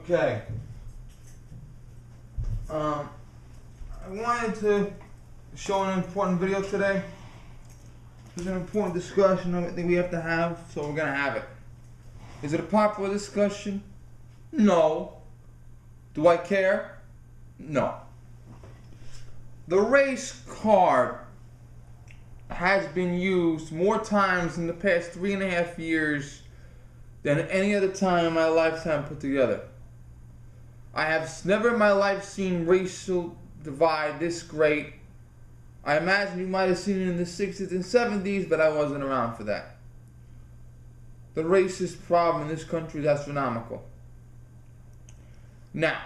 Okay. I wanted to show an important video today. It's an important discussion I think we have to have, so we're gonna have it. Is it a popular discussion? No. Do I care? No. The race card has been used more times in the past 3.5 years than any other time in my lifetime put together. I have never in my life seen racial divide this great. I imagine you might have seen it in the 60s and 70s, but I wasn't around for that. The racist problem in this country is astronomical. Now,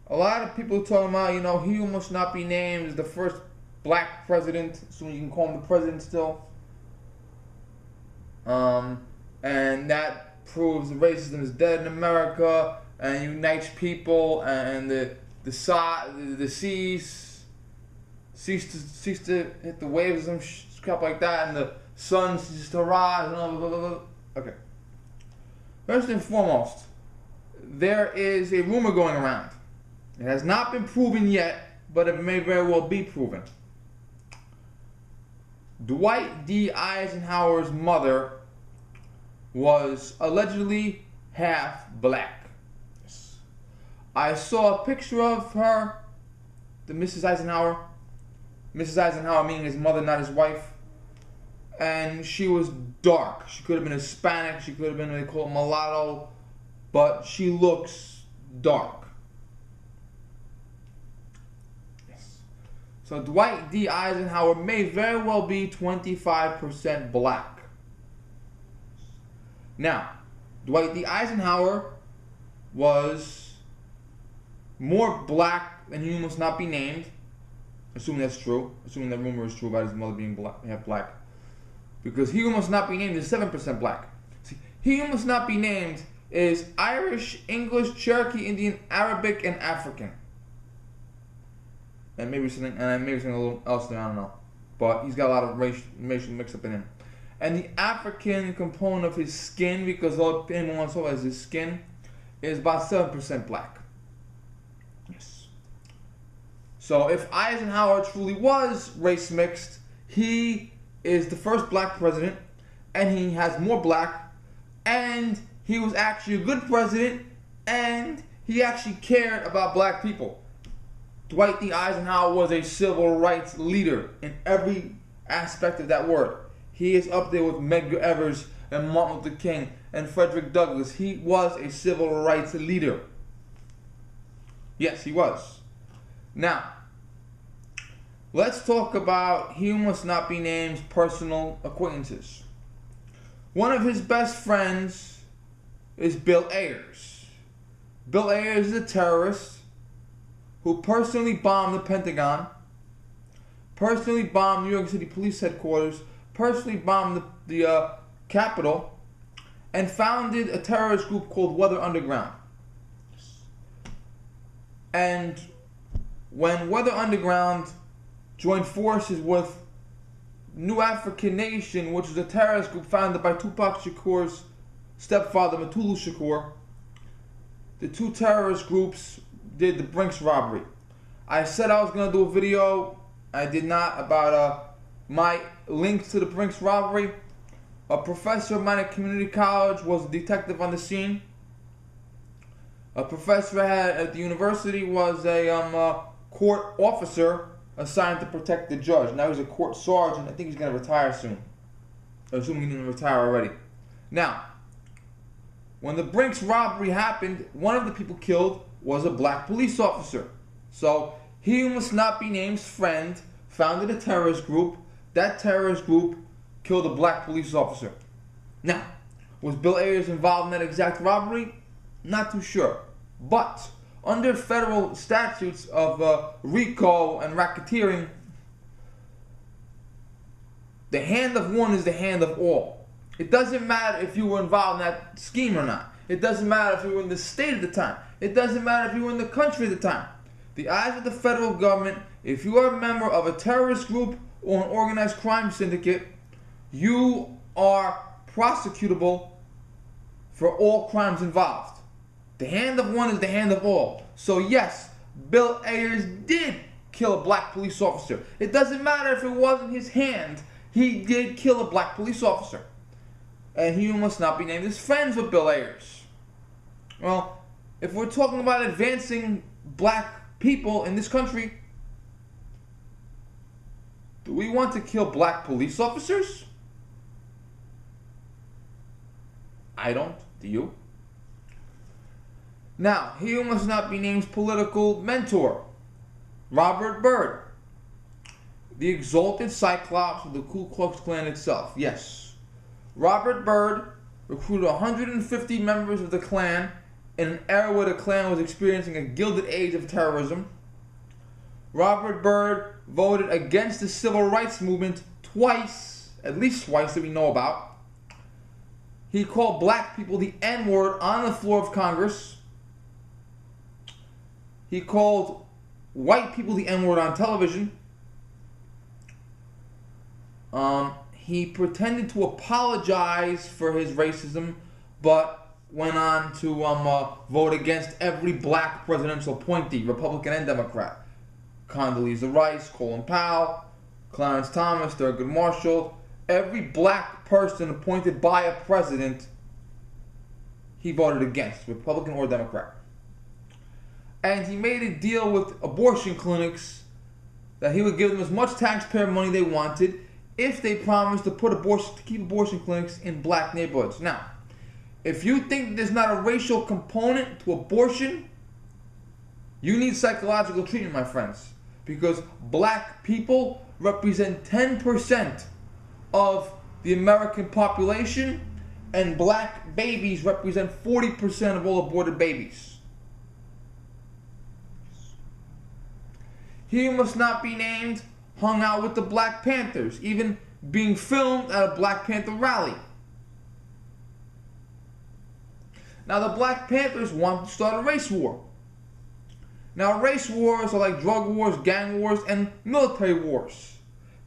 a lot of people talking about, he who must not be named is the first black president, so you can call him the president still. And that proves the racism is dead in America and unites people, and the seas cease to hit the waves and crap like that, and the sun ceases to rise, and blah, blah, blah, blah. Okay. First and foremost, there is a rumor going around. It has not been proven yet, but it may very well be proven. Dwight D Eisenhower's mother was allegedly half black. I saw a picture of her, the Mrs. Eisenhower. Mrs. Eisenhower meaning his mother, not his wife. And she was dark. She could have been Hispanic. She could have been, they call it mulatto. But she looks dark. Yes. So Dwight D. Eisenhower may very well be 25% black. Now, Dwight D. Eisenhower was more black than he must not be named. Assuming that's true. Assuming that rumor is true about his mother being half black. Because he who must not be named is 7% black. See, he who must not be named is Irish, English, Cherokee, Indian, Arabic, and African. And maybe something a little else there, I don't know. But he's got a lot of racial mix up in him. And the African component of his skin, because all anyone wants to know is his skin, is about 7% black. Yes. So if Eisenhower truly was race mixed, he is the first black president, and he has more black, and he was actually a good president, and he actually cared about black people. Dwight D. Eisenhower was a civil rights leader in every aspect of that word. He is up there with Medgar Evers and Martin Luther King and Frederick Douglass. He was a civil rights leader. Yes, he was. Now, let's talk about he who must not be named's personal acquaintances. One of his best friends is Bill Ayers. Bill Ayers is a terrorist who personally bombed the Pentagon, personally bombed New York City Police Headquarters, personally bombed the Capitol, and founded a terrorist group called Weather Underground. And when Weather Underground joined forces with New African Nation, which was a terrorist group founded by Tupac Shakur's stepfather, Mutulu Shakur, the two terrorist groups did the Brinks robbery. I said I was going to do a video, I did not, about my links to the Brinks robbery. A professor of mine at community college was a detective on the scene. A professor I had at the university was a court officer assigned to protect the judge. Now he's a court sergeant. I think he's going to retire soon. Assuming he didn't retire already. Now, when the Brinks robbery happened, one of the people killed was a black police officer. So, he who must not be named's friend founded a terrorist group. That terrorist group killed a black police officer. Now, was Bill Ayers involved in that exact robbery? Not too sure. But under federal statutes of RICO and racketeering, the hand of one is the hand of all. It doesn't matter if you were involved in that scheme or not. It doesn't matter if you were in the state at the time. It doesn't matter if you were in the country at the time. The eyes of the federal government, if you are a member of a terrorist group or an organized crime syndicate, you are prosecutable for all crimes involved. The hand of one is the hand of all. So yes, Bill Ayers did kill a black police officer. It doesn't matter if it wasn't his hand. He did kill a black police officer. And he who must not be named is friends with Bill Ayers. Well, if we're talking about advancing black people in this country, do we want to kill black police officers? I don't. Do you? Now, he who must not be named political mentor, Robert Byrd, the exalted Cyclops of the Ku Klux Klan itself. Yes, Robert Byrd recruited 150 members of the Klan in an era where the Klan was experiencing a gilded age of terrorism. Robert Byrd voted against the civil rights movement twice, at least twice that we know about. He called black people the N-word on the floor of Congress. He called white people the N-word on television. He pretended to apologize for his racism, but went on to vote against every black presidential appointee, Republican and Democrat. Condoleezza Rice, Colin Powell, Clarence Thomas, Thurgood Marshall. Every black person appointed by a president, he voted against, Republican or Democrat. And he made a deal with abortion clinics that he would give them as much taxpayer money they wanted if they promised to keep abortion clinics in black neighborhoods. Now, if you think there's not a racial component to abortion, you need psychological treatment, my friends, because black people represent 10% of the American population, and black babies represent 40% of all aborted babies. He who must not be named hung out with the Black Panthers, even being filmed at a Black Panther rally. Now the Black Panthers want to start a race war. Now race wars are like drug wars, gang wars, and military wars.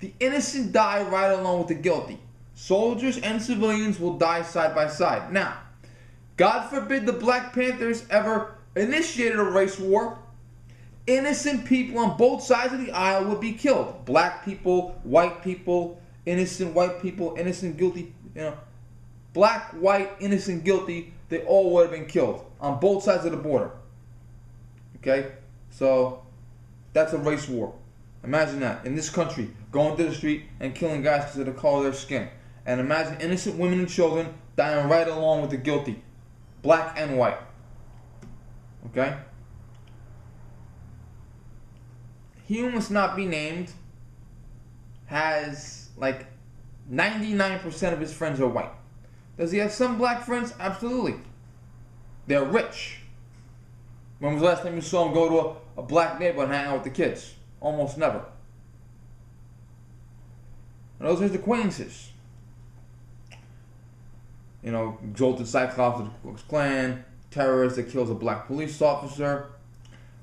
The innocent die right along with the guilty. Soldiers and civilians will die side by side. Now, God forbid the Black Panthers ever initiated a race war. Innocent people on both sides of the aisle would be killed. Black people, white people, innocent white people, innocent guilty, black, white, innocent, guilty, they all would have been killed on both sides of the border. Okay? So, that's a race war. Imagine that. In this country, going to the street and killing guys because of the color of their skin. And imagine innocent women and children dying right along with the guilty. Black and white. Okay? He who must not be named has like 99% of his friends are white. Does he have some black friends? Absolutely. They're rich. When was the last time you saw him go to a black neighborhood and hang out with the kids? Almost never. And those are his acquaintances. Exalted Cyclops of the Ku Klux Klan, terrorist that kills a black police officer.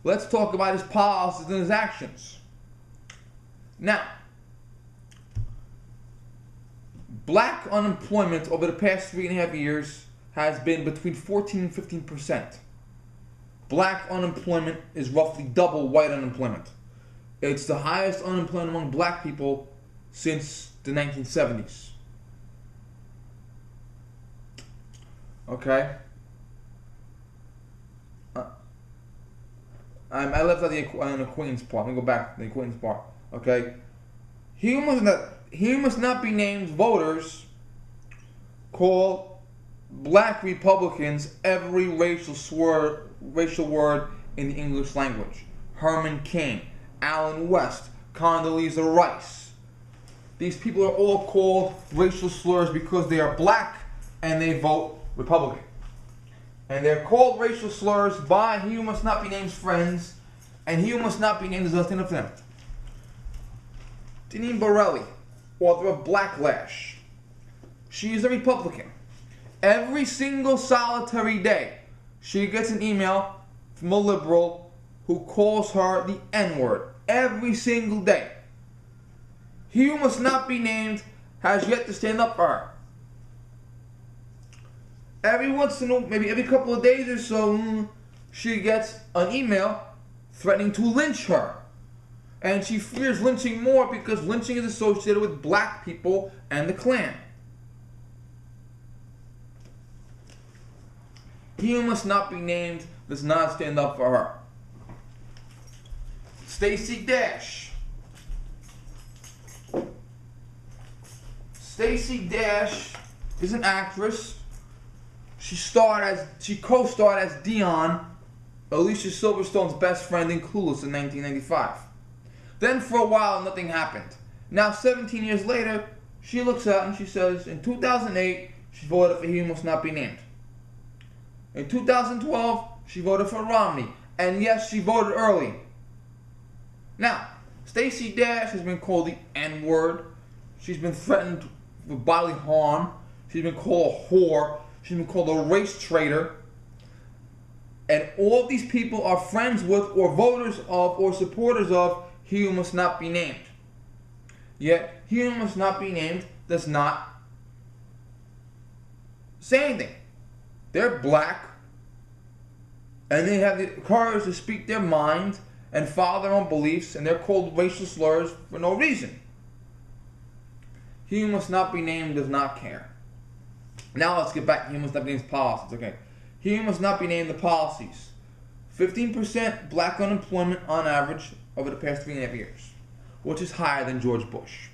Let's talk about his policies and his actions. Now, black unemployment over the past 3.5 years has been between 14 and 15%. Black unemployment is roughly double white unemployment. It's the highest unemployment among black people since the 1970s. Okay? I left out the acquaintance part. Let me go back to the acquaintance part. Okay? He who must not be named voters call black Republicans every racial word in the English language. Herman Cain, Allen West, Condoleezza Rice. These people are all called racial slurs because they are black and they vote Republican. And they're called racial slurs by he who must not be named's friends, and he who must not be named is nothing of them. Deneen Borelli, author of Blacklash. She is a Republican. Every single solitary day, she gets an email from a liberal who calls her the N-word. Every single day. He who must not be named has yet to stand up for her. every once in a, maybe every couple of days or so, she gets an email threatening to lynch her. And she fears lynching more because lynching is associated with black people and the Klan. He who must not be named does not stand up for her. Stacey Dash. Stacey Dash is an actress. She co-starred as Dion, Alicia Silverstone's best friend in Clueless in 1995. Then for a while, nothing happened. Now, 17 years later, she looks out and she says, in 2008, she voted for He Who Must Not Be Named. In 2012, she voted for Romney. And yes, she voted early. Now, Stacey Dash has been called the N-word. She's been threatened with bodily harm. She's been called a whore. She's been called a race traitor. And all of these people are friends with or voters of or supporters of He Who Must Not Be Named. Yet, He Who Must Not Be Named does not say anything. They're black, and they have the courage to speak their mind and follow their own beliefs, and they're called racial slurs for no reason. He Who Must Not Be Named does not care. Now let's get back to He Who Must Not Be Named's policies. Okay, He Who Must Not Be Named, the policies. 15% black unemployment on average over the past 3.5 years, which is higher than George Bush.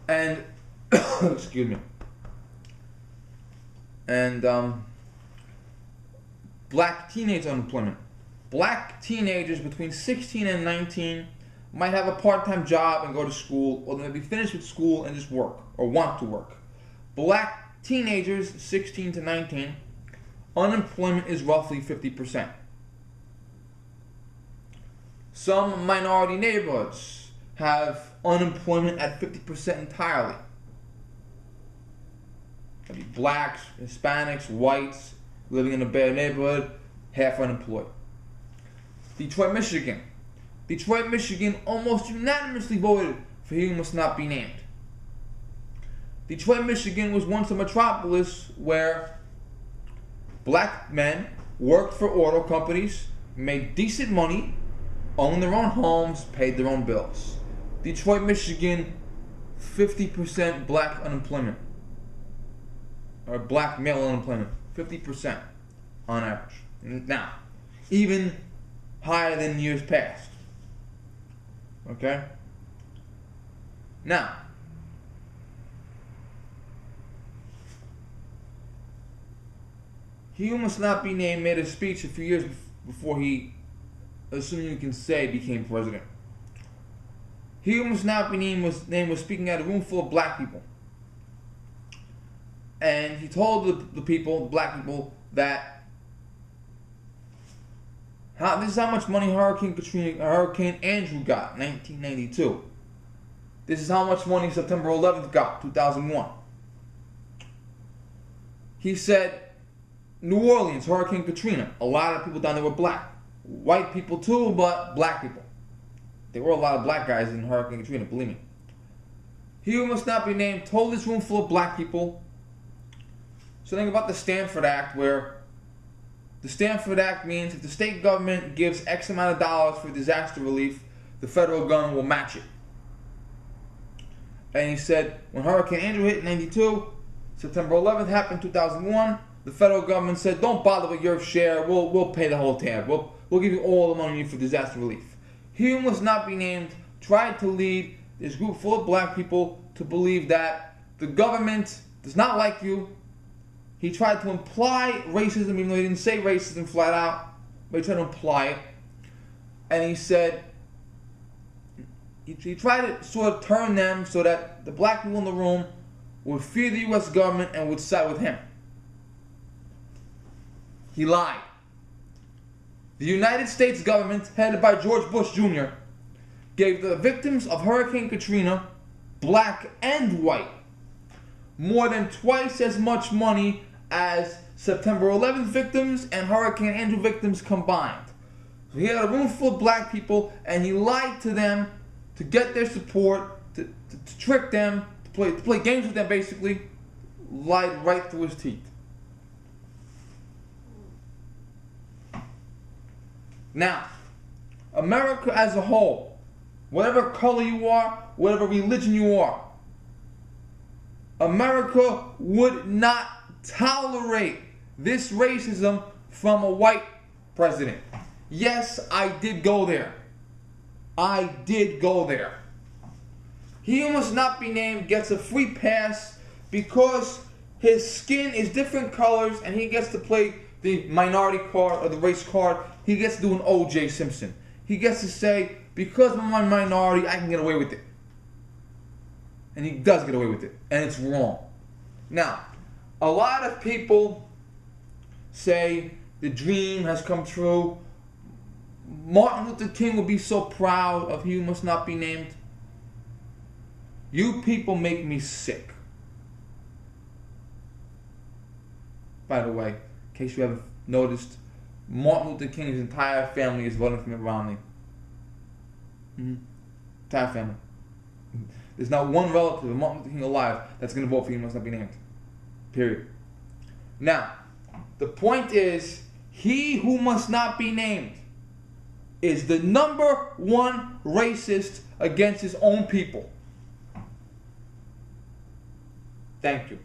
And, excuse me. And, black teenage unemployment. Black teenagers between 16 and 19 might have a part-time job and go to school, or they may be finished with school and just work, or want to work. Black teenagers, 16 to 19, unemployment is roughly 50%. Some minority neighborhoods have unemployment at 50% entirely. Maybe blacks, Hispanics, whites, living in a bad neighborhood, half unemployed. Detroit, Michigan. Detroit, Michigan almost unanimously voted for He Who Must Not Be Named. Detroit, Michigan was once a metropolis where black men worked for auto companies, made decent money, owned their own homes, paid their own bills. Detroit, Michigan, 50% black unemployment. Or black male unemployment. 50% on average. Now, even higher than years past. Okay? Now, He Who Must Not Be Named made a speech a few years before he, assuming you can say, became president. He Who Must Not Be Named was speaking at a room full of black people. And he told the people, the black people, that this is how much money Hurricane Andrew got in 1992. This is how much money September 11th got, 2001. He said, New Orleans, Hurricane Katrina, a lot of people down there were black. White people too, but black people. There were a lot of black guys in Hurricane Katrina, believe me. He Who Must Not Be Named told this room full of black people something about the Stanford Act, where the Stanford Act means if the state government gives X amount of dollars for disaster relief, the federal government will match it. And he said, when Hurricane Andrew hit in 92, September 11th happened in 2001, the federal government said, don't bother with your share, we'll pay the whole tab. We'll give you all the money you need for disaster relief. He Who Must Not Be Named tried to lead this group full of black people to believe that the government does not like you. He tried to imply racism, even though he didn't say racism flat out, but he tried to imply it. And he said, he tried to sort of turn them so that the black people in the room would fear the U.S. government and would side with him. He lied. The United States government, headed by George Bush Jr., gave the victims of Hurricane Katrina, black and white, more than twice as much money as September 11th victims and Hurricane Andrew victims combined. So he had a room full of black people, and he lied to them to get their support, to trick them, to play games with them, basically, lied right through his teeth. Now, America as a whole, whatever color you are, whatever religion you are, America would not tolerate this racism from a white president. Yes, I did go there. I did go there. He who must not be named gets a free pass because his skin is different colors and he gets to play the minority card or the race card. He gets to do an O.J. Simpson. He gets to say, because I'm a minority, I can get away with it. And he does get away with it. And it's wrong. Now, a lot of people say the dream has come true. Martin Luther King will be so proud of he who must not be named. You people make me sick. By the way, in case you haven't noticed, Martin Luther King's entire family is voting for Mitt Romney. Entire family. There's not one relative of Martin Luther King alive that's going to vote for you who must not be named. Period. Now, the point is, he who must not be named is the number one racist against his own people. Thank you.